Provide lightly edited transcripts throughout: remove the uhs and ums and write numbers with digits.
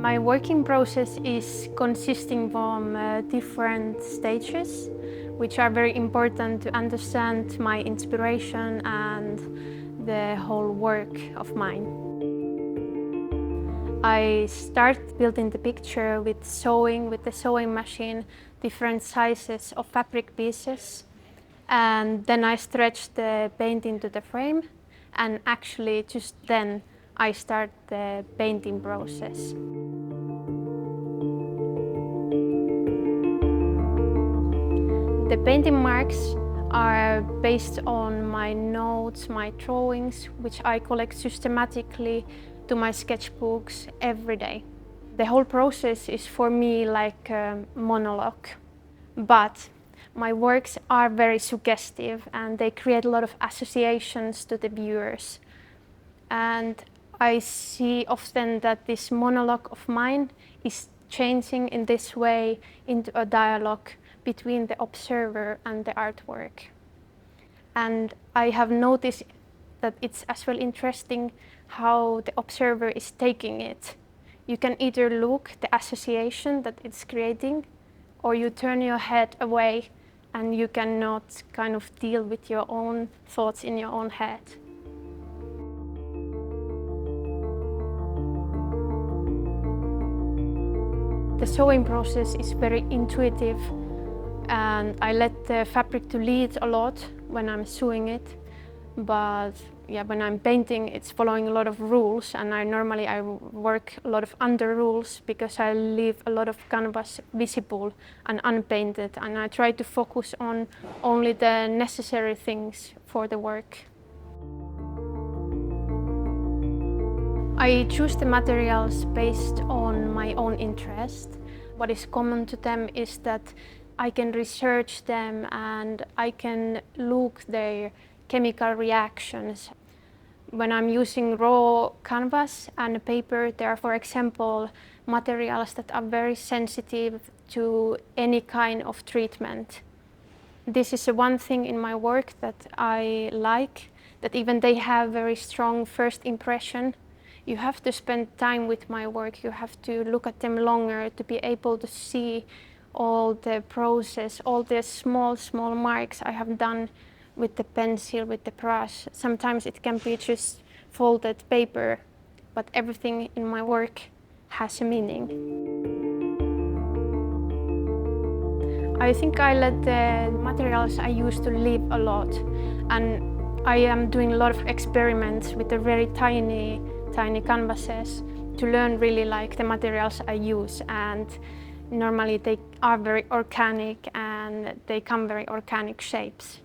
My working process is consisting from different stages, which are very important to understand my inspiration and the whole work of mine. I start building the picture with the sewing machine, different sizes of fabric pieces, and then I stretch the painting to the frame, and actually just then I start the painting process. The painting marks are based on my notes, my drawings, which I collect systematically to my sketchbooks every day. The whole process is for me like a monologue, but my works are very suggestive and they create a lot of associations to the viewers. And I see often that this monologue of mine is changing in this way into a dialogue between the observer and the artwork. And I have noticed that it's as well interesting how the observer is taking it. You can either look the association that it's creating, or you turn your head away and you cannot kind of deal with your own thoughts in your own head. The sewing process is very intuitive, and I let the fabric to lead a lot when I'm sewing it. But yeah, when I'm painting, it's following a lot of rules, and I normally work a lot of under rules because I leave a lot of canvas visible and unpainted, and I try to focus on only the necessary things for the work. I choose the materials based on my own interest. What is common to them is that I can research them and I can look their chemical reactions. When I'm using raw canvas and paper, there are, for example, materials that are very sensitive to any kind of treatment. This is one thing in my work that I like, that even they have very strong first impression. You have to spend time with my work, you have to look at them longer to be able to see all the process, all the small marks I have done with the pencil, with the brush. Sometimes it can be just folded paper, but everything in my work has a meaning. I think I let the materials I use to live a lot, and I am doing a lot of experiments with the very tiny canvases to learn really like the materials I use, and normally they are very organic and they come very organic shapes.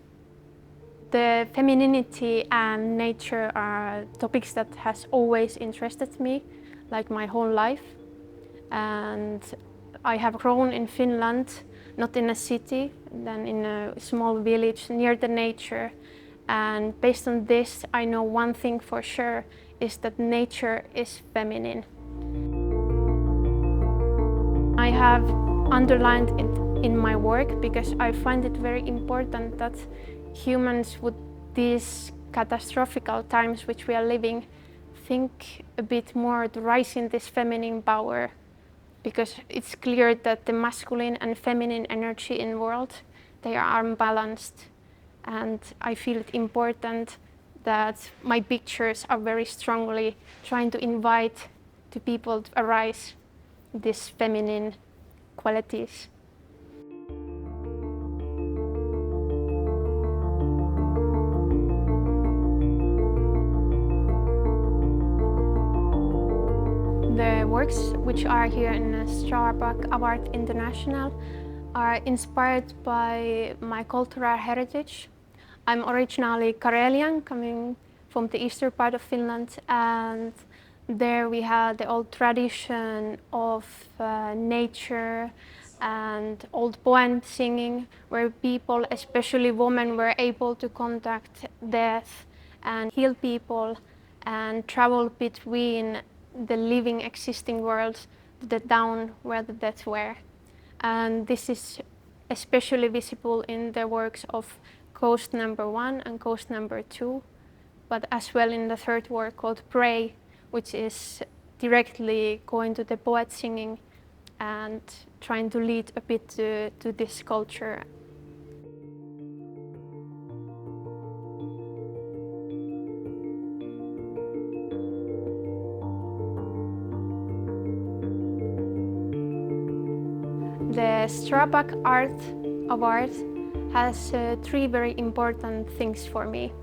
The femininity and nature are topics that has always interested me, like my whole life. And I have grown in Finland, not in a city, then in a small village near the nature. And based on this, I know one thing for sure, is that nature is feminine. I have underlined it in my work because I find it very important that humans with these catastrophical times which we are living think a bit more to rise in this feminine power, because it's clear that the masculine and feminine energy in the world, they are unbalanced. And I feel it important that my pictures are very strongly trying to invite to people to arise these feminine qualities. The works which are here in STRABAG Award International are inspired by my cultural heritage. I'm originally Karelian, coming from the eastern part of Finland, and there we had the old tradition of nature and old poem singing, where people, especially women, were able to contact death and heal people and travel between the living, existing world to the down where the dead were. And this is especially visible in the works of Ghost number 1 and Ghost number 2, but as well in the third work called Pray, which is directly going to the poet singing and trying to lead a bit to this culture. The STRABAG Art Award has three very important things for me.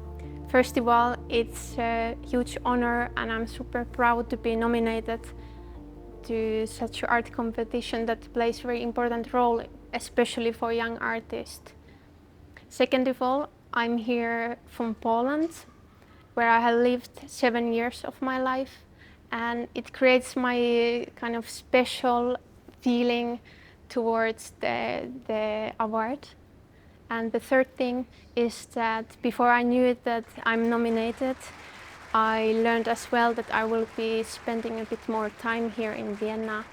First of all, it's a huge honor and I'm super proud to be nominated to such an art competition that plays a very important role, especially for young artists. Second of all, I'm here from Poland, where I have lived 7 years of my life, and it creates my kind of special feeling towards the award. And the third thing is that before I knew it that I'm nominated, I learned as well that I will be spending a bit more time here in Vienna.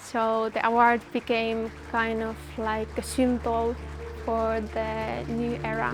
So the award became kind of like a symbol for the new era.